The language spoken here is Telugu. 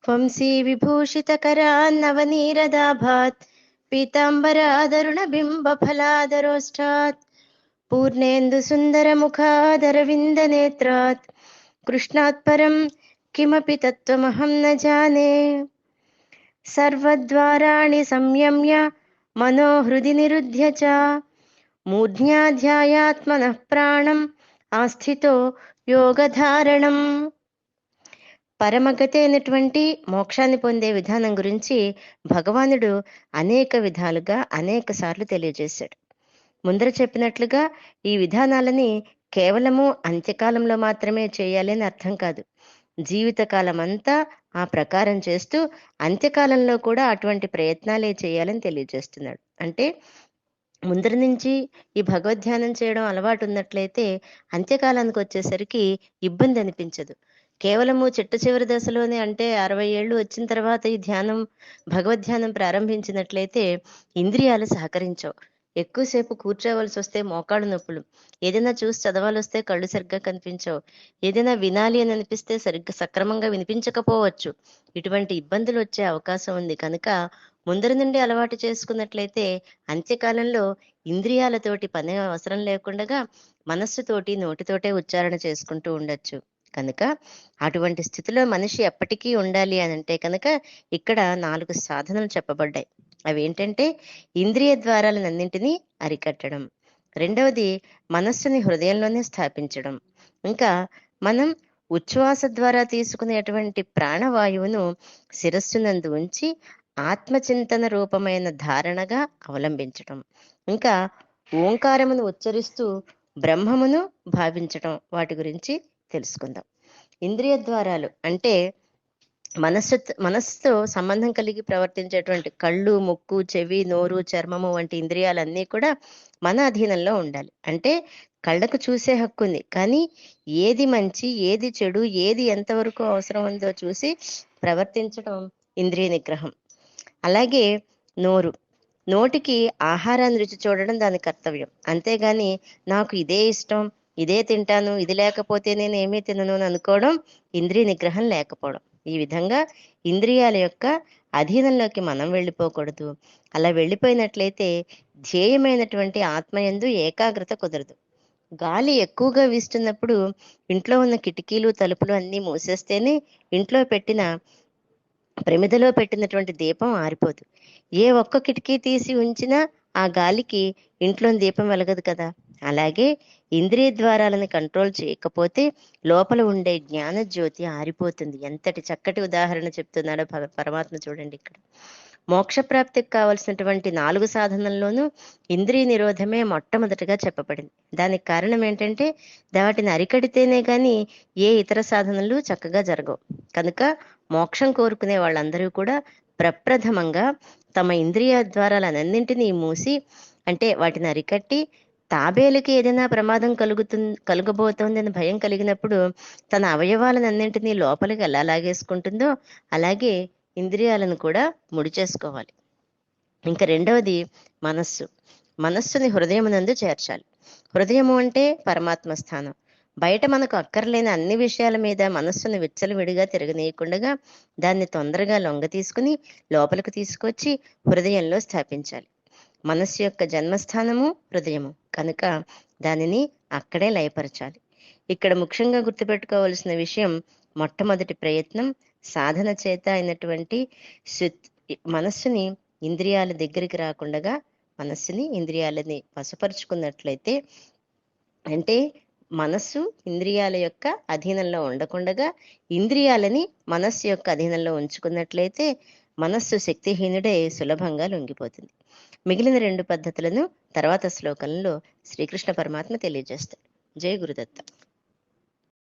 వంశీ విభూషితకరాన్నవనీరదాభాత్ పీతాంబరాదరుణబింబఫలాదరోష్టాత్ పూర్ణేందు సుందరముఖాదరవిందనేత్రాత్ కృష్ణాత్ పరం కిమపి తత్వమహం న జానే. సర్వద్వారాణి సంయమ్య మనోహృది నిరుధ్య చ మూర్ధ్యాధ్యాయాత్మనః ప్రాణం ఆస్థితో యోగధారణం. పరమగతి అయినటువంటి మోక్షాన్ని పొందే విధానం గురించి భగవానుడు అనేక విధాలుగా అనేక సార్లు తెలియజేశాడు. ముందర చెప్పినట్లుగా ఈ విధానాలని కేవలము అంత్యకాలంలో మాత్రమే చేయాలి అని అర్థం కాదు. జీవితకాలం అంతా ఆ ప్రకారం చేస్తూ అంత్యకాలంలో కూడా అటువంటి ప్రయత్నాలే చేయాలని తెలియజేస్తున్నాడు. అంటే ముందర నుంచి ఈ భగవద్ధ్యానం చేయడం అలవాటు ఉన్నట్లయితే అంత్యకాలానికి వచ్చేసరికి ఇబ్బంది అనిపించదు. కేవలము చిట్ట చివరి దశలోనే, అంటే 60 ఏళ్ళు వచ్చిన తర్వాత ఈ ధ్యానం భగవద్ధ్యానం ప్రారంభించినట్లయితే ఇంద్రియాలు సహకరించవు. ఎక్కువసేపు కూర్చోవలసి వస్తే మోకాడు నొప్పులు, ఏదైనా చూసి చదవాలి వస్తే కళ్ళు సరిగ్గా కనిపించవు, ఏదైనా వినాలి అని అనిపిస్తే సరిగ్గా సక్రమంగా వినిపించకపోవచ్చు. ఇటువంటి ఇబ్బందులు వచ్చే అవకాశం ఉంది. కనుక ముందర నుండి అలవాటు చేసుకున్నట్లయితే అంత్యకాలంలో ఇంద్రియాలతోటి పని అవసరం లేకుండా మనస్సుతోటి నోటితోటే ఉచ్చారణ చేసుకుంటూ ఉండొచ్చు. కనుక అటువంటి స్థితిలో మనిషి ఎప్పటికీ ఉండాలి అని అంటే కనుక ఇక్కడ 4 సాధనలు చెప్పబడ్డాయి. అవి ఏంటంటే ఇంద్రియ ద్వారాలన్నింటినీ అరికట్టడం, రెండవది మనస్సుని హృదయంలోనే స్థాపించడం, ఇంకా మనం ఉచ్ఛ్వాస ద్వారా తీసుకునేటువంటి ప్రాణవాయువును శిరస్సునందు ఉంచి ఆత్మచింతన రూపమైన ధారణగా అవలంబించడం, ఇంకా ఓంకారమును ఉచ్చరిస్తూ బ్రహ్మమును భావించడం. వాటి గురించి తెలుసుకుందాం. ఇంద్రియ ద్వారాలు అంటే మనస్సుతో సంబంధం కలిగి ప్రవర్తించేటువంటి కళ్ళు, ముక్కు, చెవి, నోరు, చర్మము వంటి ఇంద్రియాలన్నీ కూడా మన అధీనంలో ఉండాలి. అంటే కళ్ళకు చూసే హక్కు ఉంది, కానీ ఏది మంచి, ఏది చెడు, ఏది ఎంతవరకు అవసరం ఉందో చూసి ప్రవర్తించడం ఇంద్రియ నిగ్రహం. అలాగే నోటికి ఆహారాన్ని రుచి చూడడం దాని కర్తవ్యం. అంతేగాని నాకు ఇదే ఇష్టం, ఇదే తింటాను, ఇది లేకపోతే నేను ఏమీ తినను అని అనుకోవడం ఇంద్రియ నిగ్రహం లేకపోవడం. ఈ విధంగా ఇంద్రియాల యొక్క అధీనంలోకి మనం వెళ్ళిపోకూడదు. అలా వెళ్ళిపోయినట్లయితే ధ్యేయమైనటువంటి ఆత్మయందు ఏకాగ్రత కుదరదు. గాలి ఎక్కువగా వీస్తున్నప్పుడు ఇంట్లో ఉన్న కిటికీలు, తలుపులు అన్నీ మూసేస్తేనే ఇంట్లో ప్రమిదలో పెట్టినటువంటి దీపం ఆరిపోదు. ఏ ఒక్క కిటికీ తీసి ఉంచినా ఆ గాలికి ఇంట్లోని దీపం వెలగదు కదా. అలాగే ఇంద్రియ ద్వారాలను కంట్రోల్ చేయకపోతే లోపల ఉండే జ్ఞాన జ్యోతి ఆరిపోతుంది. ఎంతటి చక్కటి ఉదాహరణ చెప్తున్నాడో పరమాత్మ చూడండి. ఇక్కడ మోక్షప్రాప్తికి కావలసినటువంటి 4 సాధనల్లోనూ ఇంద్రియ నిరోధమే మొట్టమొదటిగా చెప్పబడింది. దానికి కారణం ఏంటంటే వాటిని అరికడితేనే కానీ ఏ ఇతర సాధనలు చక్కగా జరగవు. కనుక మోక్షం కోరుకునే వాళ్ళందరూ కూడా ప్రప్రథమంగా తమ ఇంద్రియ ద్వారాలన్నింటినీ మూసి, అంటే వాటిని అరికట్టి, తాబేలుకి ఏదైనా ప్రమాదం కలుగబోతోంది అని భయం కలిగినప్పుడు తన అవయవాలన్నింటినీ లోపలికి ఎలా లాగేసుకుంటుందో అలాగే ఇంద్రియాలను కూడా ముడి చేసుకోవాలి. ఇంకా రెండవది మనస్సుని హృదయమునందు చేర్చాలి. హృదయము అంటే పరమాత్మ స్థానం. బయట మనకు అక్కర్లేని అన్ని విషయాల మీద మనస్సును విచ్చలవిడిగా తిరగనీయకుండా దాన్ని తొందరగా లొంగ తీసుకుని లోపలికి తీసుకొచ్చి హృదయంలో స్థాపించాలి. మనస్సు యొక్క జన్మస్థానము హృదయము కనుక దానిని అక్కడే లయపరచాలి. ఇక్కడ ముఖ్యంగా గుర్తుపెట్టుకోవలసిన విషయం, మొట్టమొదటి ప్రయత్నం సాధన చేత అయినటువంటి మనస్సుని ఇంద్రియాల దగ్గరికి రాకుండా మనస్సుని ఇంద్రియాలని వశపరుచుకున్నట్లయితే, అంటే మనస్సు ఇంద్రియాల యొక్క అధీనంలో ఉండకుండా ఇంద్రియాలని మనస్సు యొక్క అధీనంలో ఉంచుకున్నట్లయితే మనస్సు శక్తిహీనుడే సులభంగా లొంగిపోతుంది. మిగిలిన 2 పద్ధతులను తర్వాత శ్లోకంలో శ్రీకృష్ణ పరమాత్మ తెలియజేస్తాడు. జై గురుదత్త.